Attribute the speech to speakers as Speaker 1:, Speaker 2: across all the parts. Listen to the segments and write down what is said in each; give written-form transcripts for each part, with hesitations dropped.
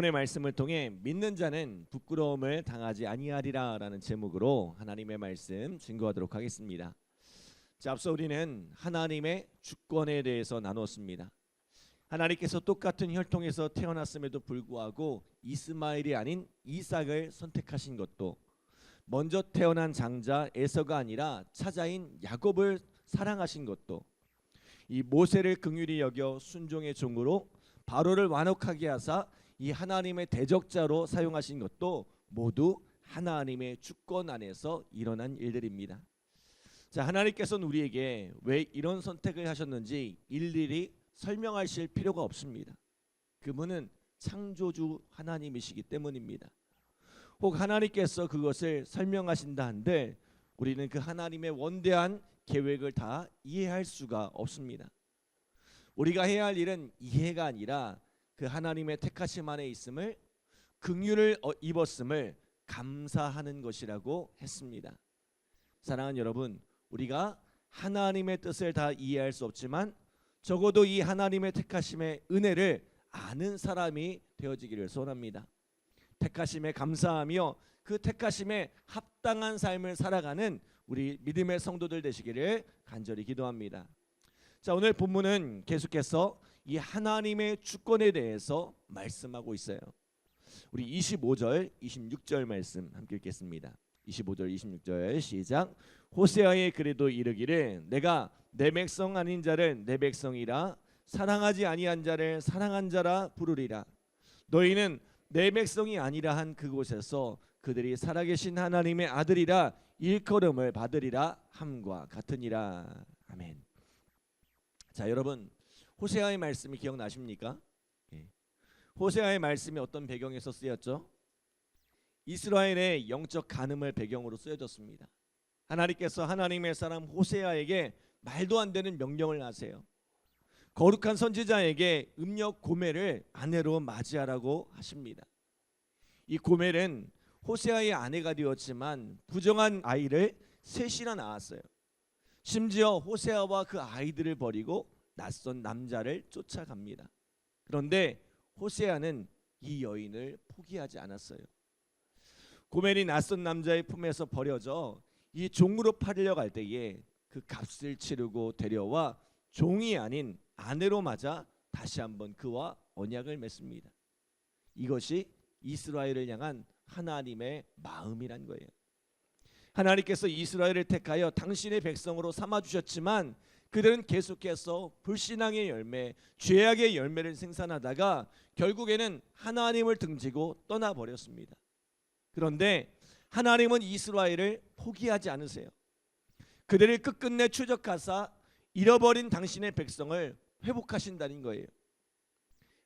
Speaker 1: 본문의 말씀을 통해 믿는 자는 부끄러움을 당하지 아니하리라 라는 제목으로 하나님의 말씀 증거하도록 하겠습니다. 자, 앞서 우리는 하나님의 주권에 대해서 나눴습니다. 하나님께서 똑같은 혈통에서 태어났음에도 불구하고 이스마엘이 아닌 이삭을 선택하신 것도, 먼저 태어난 장자 에서가 아니라 차자인 야곱을 사랑하신 것도, 이 모세를 긍휼히 여겨 순종의 종으로 바로를 완악하게 하사 이 하나님의 대적자로 사용하신 것도 모두 하나님의 주권 안에서 일어난 일들입니다. 자, 하나님께서는 우리에게 왜 이런 선택을 하셨는지 일일이 설명하실 필요가 없습니다. 그분은 창조주 하나님이시기 때문입니다. 혹 하나님께서 그것을 설명하신다 한들 우리는 그 하나님의 원대한 계획을 다 이해할 수가 없습니다. 우리가 해야 할 일은 이해가 아니라 그 하나님의 택하심 안에 있음을, 긍휼을 입었음을 감사하는 것이라고 했습니다. 사랑하는 여러분, 우리가 하나님의 뜻을 다 이해할 수 없지만 적어도 이 하나님의 택하심의 은혜를 아는 사람이 되어지기를 소원합니다. 택하심에 감사하며 그 택하심에 합당한 삶을 살아가는 우리 믿음의 성도들 되시기를 간절히 기도합니다. 자, 오늘 본문은 계속해서 이 하나님의 주권에 대해서 말씀하고 있어요. 우리 25절, 26절 말씀 함께 읽겠습니다. 25절, 26절 시작. 호세아의 글에도 이르기를 내가 내 백성 아닌 자를 내 백성이라 사랑하지 아니한 자를 사랑한 자라 부르리라. 너희는 내 백성이 아니라 한 그곳에서 그들이 살아계신 하나님의 아들이라 일컬음을 받으리라 함과 같으니라. 아멘. 자, 여러분, 호세아의 말씀이 기억나십니까? 호세아의 말씀이 어떤 배경에서 쓰였죠? 이스라엘의 영적 간음을 배경으로 쓰여졌습니다. 하나님께서 하나님의 사람 호세아에게 말도 안 되는 명령을 하세요. 거룩한 선지자에게 음력 고멜을 아내로 맞이하라고 하십니다. 이 고멜은 호세아의 아내가 되었지만 부정한 아이를 셋이나 낳았어요. 심지어 호세아와 그 아이들을 버리고 낯선 남자를 쫓아갑니다. 그런데 호세아는 이 여인을 포기하지 않았어요. 고멜이 낯선 남자의 품에서 버려져 이 종으로 팔려갈 때에 그 값을 치르고 데려와 종이 아닌 아내로 맞아 다시 한번 그와 언약을 맺습니다. 이것이 이스라엘을 향한 하나님의 마음이란 거예요. 하나님께서 이스라엘을 택하여 당신의 백성으로 삼아주셨지만 그들은 계속해서 불신앙의 열매, 죄악의 열매를 생산하다가 결국에는 하나님을 등지고 떠나버렸습니다. 그런데 하나님은 이스라엘을 포기하지 않으세요. 그들을 끝끝내 추적하사 잃어버린 당신의 백성을 회복하신다는 거예요.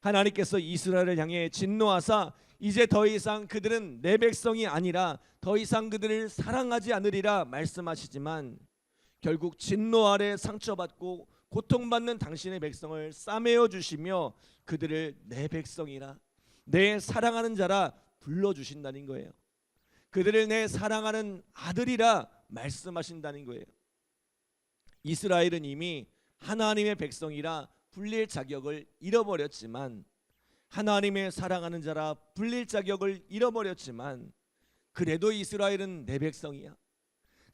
Speaker 1: 하나님께서 이스라엘을 향해 진노하사 이제 더 이상 그들은 내 백성이 아니라 더 이상 그들을 사랑하지 않으리라 말씀하시지만 결국 진노 아래 상처받고 고통받는 당신의 백성을 싸매어 주시며 그들을 내 백성이라, 내 사랑하는 자라 불러주신다는 거예요. 그들을 내 사랑하는 아들이라 말씀하신다는 거예요. 이스라엘은 이미 하나님의 백성이라 불릴 자격을 잃어버렸지만, 하나님의 사랑하는 자라 불릴 자격을 잃어버렸지만 그래도 이스라엘은 내 백성이야.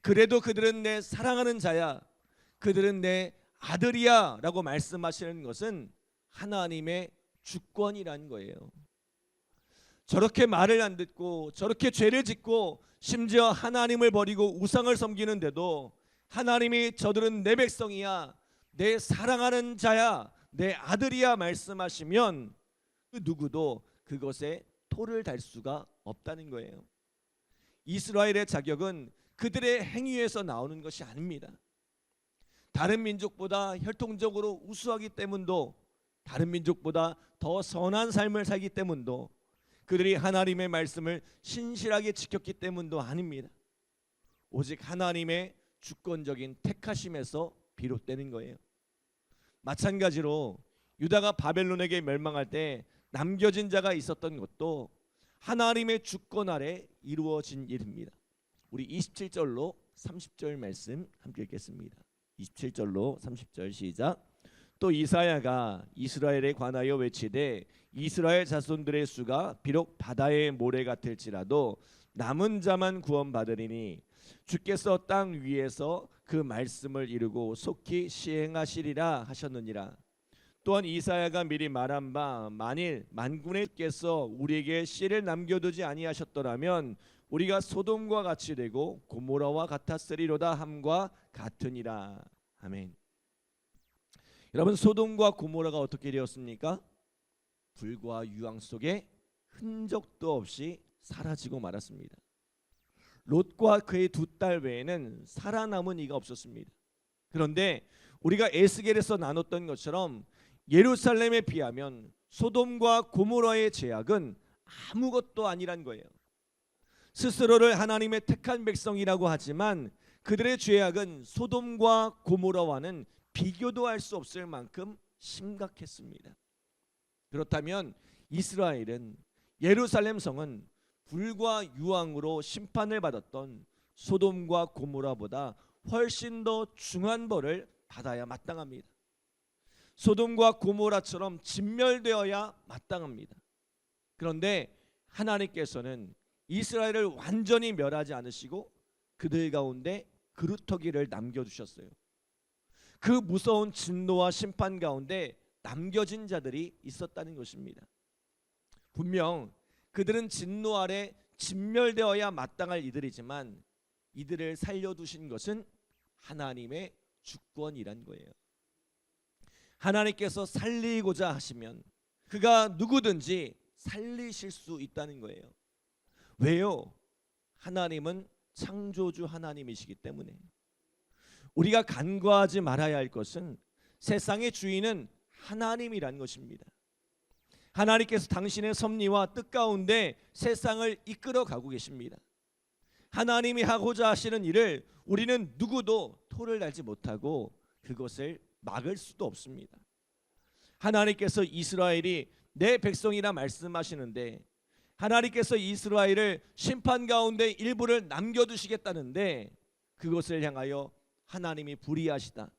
Speaker 1: 그래도 그들은 내 사랑하는 자야. 그들은 내 아들이야 라고 말씀하시는 것은 하나님의 주권이란 거예요. 저렇게 말을 안 듣고 저렇게 죄를 짓고 심지어 하나님을 버리고 우상을 섬기는데도 하나님이 저들은 내 백성이야, 내 사랑하는 자야, 내 아들이야 말씀하시면 그 누구도 그것에 토를 달 수가 없다는 거예요. 이스라엘의 자격은 그들의 행위에서 나오는 것이 아닙니다. 다른 민족보다 혈통적으로 우수하기 때문도, 다른 민족보다 더 선한 삶을 살기 때문도, 그들이 하나님의 말씀을 신실하게 지켰기 때문도 아닙니다. 오직 하나님의 주권적인 택하심에서 비롯되는 거예요. 마찬가지로 유다가 바벨론에게 멸망할 때 남겨진 자가 있었던 것도 하나님의 주권 아래 이루어진 일입니다. 우리 27절로 30절 말씀 함께 읽겠습니다. 27절로 30절 시작. 또 이사야가 이스라엘에 관하여 외치되 이스라엘 자손들의 수가 비록 바다의 모래 같을지라도 남은 자만 구원받으리니 주께서 땅 위에서 그 말씀을 이루고 속히 시행하시리라 하셨느니라. 또한 이사야가 미리 말한 바 만일 만군의 주께서 우리에게 씨를 남겨두지 아니하셨더라면 우리가 소돔과 같이 되고 고모라와 같았으리로다 함과 같으니라. 아멘. 여러분, 소돔과 고모라가 어떻게 되었습니까? 불과 유황 속에 흔적도 없이 사라지고 말았습니다. 롯과 그의 두 딸 외에는 살아남은 이가 없었습니다. 그런데 우리가 에스겔에서 나눴던 것처럼 예루살렘에 비하면 소돔과 고모라의 죄악은 아무것도 아니란 거예요. 스스로를 하나님의 택한 백성이라고 하지만 그들의 죄악은 소돔과 고모라와는 비교도 할 수 없을 만큼 심각했습니다. 그렇다면 이스라엘은, 예루살렘 성은 불과 유황으로 심판을 받았던 소돔과 고모라보다 훨씬 더 중한 벌을 받아야 마땅합니다. 소돔과 고모라처럼 진멸되어야 마땅합니다. 그런데 하나님께서는 이스라엘을 완전히 멸하지 않으시고 그들 가운데 그루터기를 남겨두셨어요. 그 무서운 진노와 심판 가운데 남겨진 자들이 있었다는 것입니다. 분명 그들은 진노 아래 진멸되어야 마땅할 이들이지만 이들을 살려두신 것은 하나님의 주권이란 거예요. 하나님께서 살리고자 하시면 그가 누구든지 살리실 수 있다는 거예요. 왜요? 하나님은 창조주 하나님이시기 때문에. 우리가 간과하지 말아야 할 것은 세상의 주인은 하나님이란 것입니다. 하나님께서 당신의 섭리와 뜻 가운데 세상을 이끌어 가고 계십니다. 하나님이 하고자 하시는 일을 우리는 누구도 토를 달지 못하고 그것을 막을 수도 없습니다. 하나님께서 이스라엘이 내 백성이라 말씀하시는데, 하나님께서 이스라엘을 심판 가운데 일부를 남겨두시겠다는데 그것을 향하여 하나님이 불의하시다,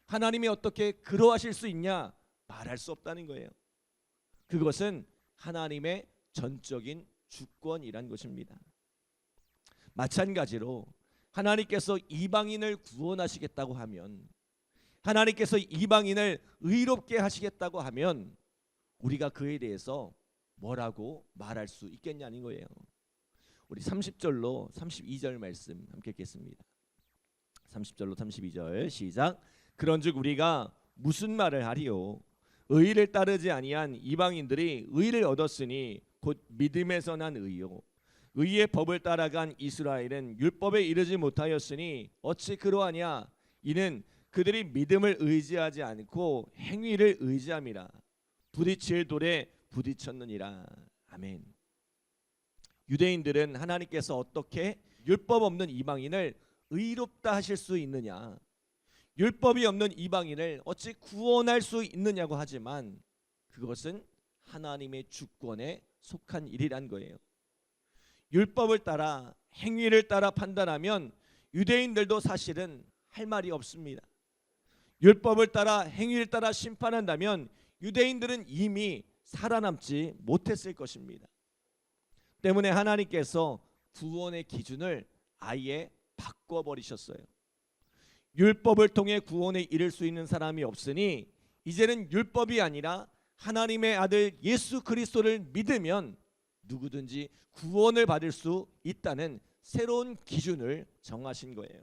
Speaker 1: 하나님이 어떻게 그러하실 수 있냐 말할 수 없다는 거예요. 그것은 하나님의 전적인 주권이란 것입니다. 마찬가지로 하나님께서 이방인을 구원하시겠다고 하면, 하나님께서 이방인을 의롭게 하시겠다고 하면 우리가 그에 대해서 뭐라고 말할 수 있겠냐는 거예요. 우리 30절로 32절 말씀 함께 읽겠습니다. 30절로 32절 시작. 그런즉 우리가 무슨 말을 하리요? 의를 따르지 아니한 이방인들이 의를 얻었으니 곧 믿음에서 난 의요. 의의 법을 따라간 이스라엘은 율법에 이르지 못하였으니 어찌 그러하냐? 이는 그들이 믿음을 의지하지 않고 행위를 의지함이라. 부딪힐 돌에 부딪혔느니라. 아멘. 유대인들은 하나님께서 어떻게 율법 없는 이방인을 의롭다 하실 수 있느냐, 율법이 없는 이방인을 어찌 구원할 수 있느냐고 하지만 그것은 하나님의 주권에 속한 일이란 거예요. 율법을 따라 행위를 따라 판단하면 유대인들도 사실은 할 말이 없습니다. 율법을 따라 행위를 따라 심판한다면 유대인들은 이미 살아남지 못했을 것입니다. 때문에 하나님께서 구원의 기준을 아예 바꿔버리셨어요. 율법을 통해 구원에 이를 수 있는 사람이 없으니 이제는 율법이 아니라 하나님의 아들 예수 그리스도를 믿으면 누구든지 구원을 받을 수 있다는 새로운 기준을 정하신 거예요.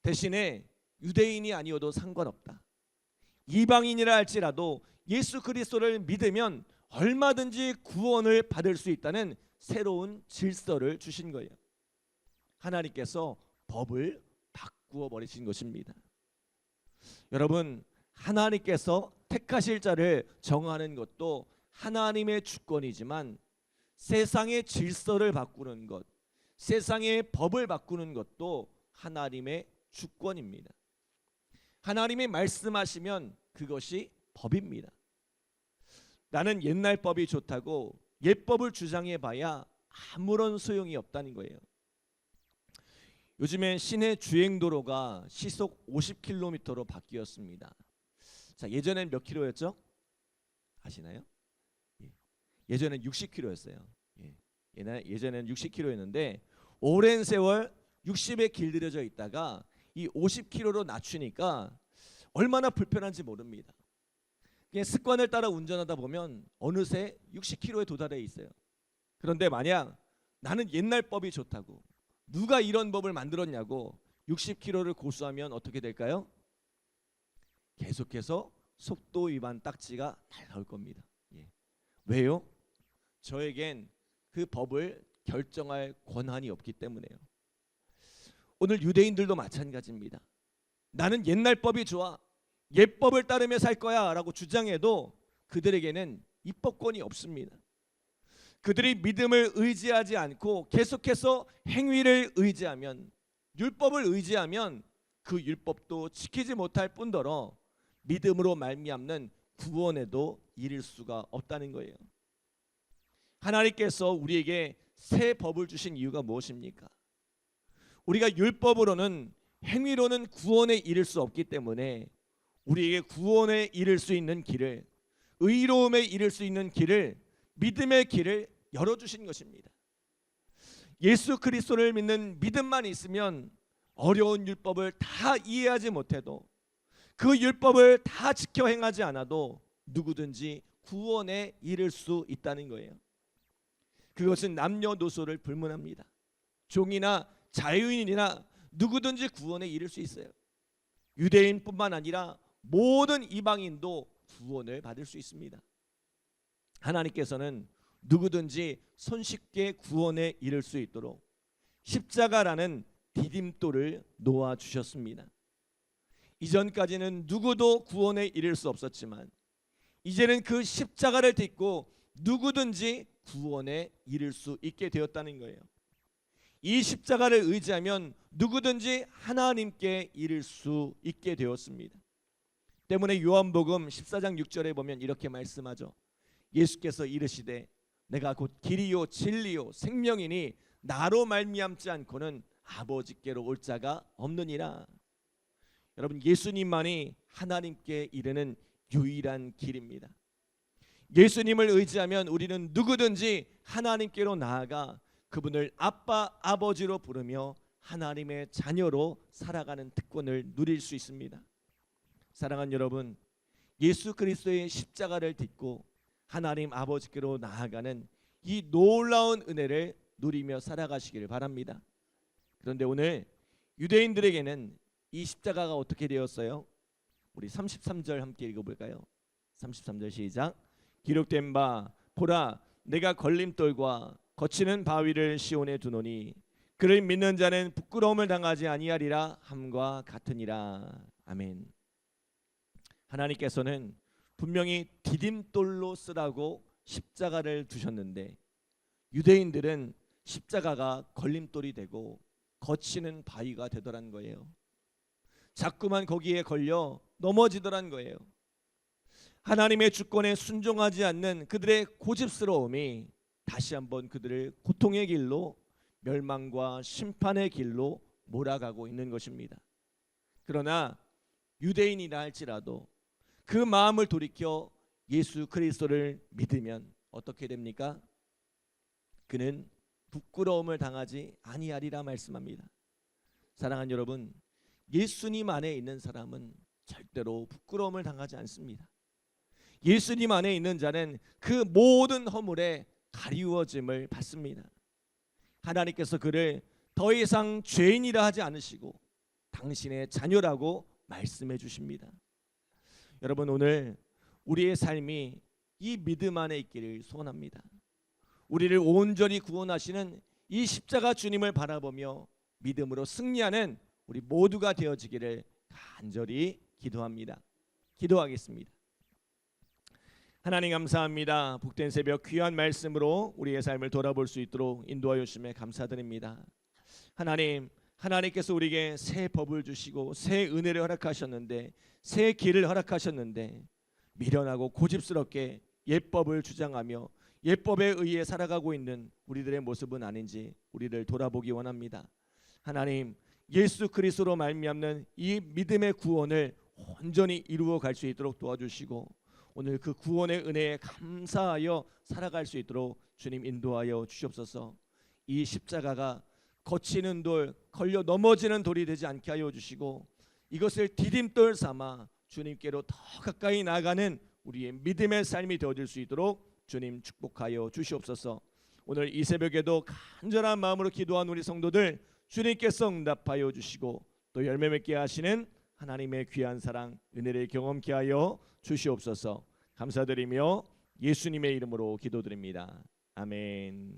Speaker 1: 대신에 유대인이 아니어도 상관없다, 이방인이라 할지라도 예수 그리스도를 믿으면 얼마든지 구원을 받을 수 있다는 새로운 질서를 주신 거예요. 하나님께서 법을 바꾸어 버리신 것입니다. 여러분, 하나님께서 택하실 자를 정하는 것도 하나님의 주권이지만 세상의 질서를 바꾸는 것, 세상의 법을 바꾸는 것도 하나님의 주권입니다. 하나님이 말씀하시면 그것이 법입니다. 나는 옛날 법이 좋다고 옛법을 주장해 봐야 아무런 소용이 없다는 거예요. 요즘엔 시내 주행도로가 시속 50km로 바뀌었습니다. 자, 예전엔 몇 킬로였죠? 아시나요? 예. 예전엔 60킬로였어요. 예. 예전에는 60킬로였는데 오랜 세월 60에 길들여져 있다가 이 50킬로로 낮추니까 얼마나 불편한지 모릅니다. 그냥 습관을 따라 운전하다 보면 어느새 60킬로에 도달해 있어요. 그런데 만약 나는 옛날 법이 좋다고, 누가 이런 법을 만들었냐고 60킬로를 고수하면 어떻게 될까요? 계속해서 속도 위반 딱지가 잘 나올 겁니다. 예. 왜요? 저에겐 그 법을 결정할 권한이 없기 때문에요. 오늘 유대인들도 마찬가지입니다. 나는 옛날 법이 좋아, 옛법을 따르며 살 거야 라고 주장해도 그들에게는 입법권이 없습니다. 그들이 믿음을 의지하지 않고 계속해서 행위를 의지하면, 율법을 의지하면 그 율법도 지키지 못할 뿐더러 믿음으로 말미암는 구원에도 이를 수가 없다는 거예요. 하나님께서 우리에게 새 법을 주신 이유가 무엇입니까? 우리가 율법으로는, 행위로는 구원에 이를 수 없기 때문에 우리에게 구원에 이를 수 있는 길을, 의로움에 이를 수 있는 길을, 믿음의 길을 열어주신 것입니다. 예수 그리스도를 믿는 믿음만 있으면 어려운 율법을 다 이해하지 못해도, 그 율법을 다 지켜 행하지 않아도 누구든지 구원에 이를 수 있다는 거예요. 그것은 남녀노소를 불문합니다. 종이나 자유인이나 누구든지 구원에 이를 수 있어요. 유대인뿐만 아니라 모든 이방인도 구원을 받을 수 있습니다. 하나님께서는 누구든지 손쉽게 구원에 이를 수 있도록 십자가라는 디딤돌을 놓아 주셨습니다. 이전까지는 누구도 구원에 이를 수 없었지만 이제는 그 십자가를 딛고 누구든지 구원에 이를 수 있게 되었다는 거예요. 이 십자가를 의지하면 누구든지 하나님께 이를 수 있게 되었습니다. 때문에 요한복음 14장 6절에 보면 이렇게 말씀하죠. 예수께서 이르시되 내가 곧 길이요 진리요 생명이니 나로 말미암지 않고는 아버지께로 올 자가 없느니라. 여러분, 예수님만이 하나님께 이르는 유일한 길입니다. 예수님을 의지하면 우리는 누구든지 하나님께로 나아가 그분을 아빠, 아버지로 부르며 하나님의 자녀로 살아가는 특권을 누릴 수 있습니다. 사랑하는 여러분, 예수 그리스도의 십자가를 딛고 하나님 아버지께로 나아가는 이 놀라운 은혜를 누리며 살아가시기를 바랍니다. 그런데 오늘 유대인들에게는 이 십자가가 어떻게 되었어요? 우리 33절 함께 읽어볼까요? 33절 시작. 기록된 바 보라 내가 걸림돌과 거치는 바위를 시온에 두노니 그를 믿는 자는 부끄러움을 당하지 아니하리라 함과 같으니라. 아멘. 하나님께서는 분명히 디딤돌로 쓰라고 십자가를 두셨는데 유대인들은 십자가가 걸림돌이 되고 거치는 바위가 되더란 거예요. 자꾸만 거기에 걸려 넘어지더란 거예요. 하나님의 주권에 순종하지 않는 그들의 고집스러움이 다시 한번 그들을 고통의 길로, 멸망과 심판의 길로 몰아가고 있는 것입니다. 그러나 유대인이라 할지라도 그 마음을 돌이켜 예수 그리스도를 믿으면 어떻게 됩니까? 그는 부끄러움을 당하지 아니하리라 말씀합니다. 사랑하는 여러분, 예수님 안에 있는 사람은 절대로 부끄러움을 당하지 않습니다. 예수님 안에 있는 자는 그 모든 허물에 가리워짐을 받습니다. 하나님께서 그를 더 이상 죄인이라 하지 않으시고 당신의 자녀라고 말씀해 주십니다. 여러분, 오늘 우리의 삶이 이 믿음 안에 있기를 소원합니다. 우리를 온전히 구원하시는 이 십자가 주님을 바라보며 믿음으로 승리하는 우리 모두가 되어지기를 간절히 기도합니다. 기도하겠습니다. 하나님 감사합니다. 복된 새벽 귀한 말씀으로 우리의 삶을 돌아볼 수 있도록 인도하여 주심에 감사드립니다. 하나님께서 우리에게 새 법을 주시고 새 은혜를 허락하셨는데, 새 길을 허락하셨는데 미련하고 고집스럽게 옛법을 주장하며 옛법에 의해 살아가고 있는 우리들의 모습은 아닌지 우리를 돌아보기 원합니다. 하나님, 예수 그리스도로 말미암는 이 믿음의 구원을 온전히 이루어 갈 수 있도록 도와주시고 오늘 그 구원의 은혜에 감사하여 살아갈 수 있도록 주님 인도하여 주시옵소서. 이 십자가가 거치는 돌, 걸려 넘어지는 돌이 되지 않게 하여 주시고 이것을 디딤돌 삼아 주님께로 더 가까이 나아가는 우리의 믿음의 삶이 되어질 수 있도록 주님 축복하여 주시옵소서. 오늘 이 새벽에도 간절한 마음으로 기도한 우리 성도들 주님께서 응답하여 주시고 또 열매 맺게 하시는 하나님의 귀한 사랑 은혜를 경험케 하여 주시옵소서. 감사드리며 예수님의 이름으로 기도드립니다. 아멘.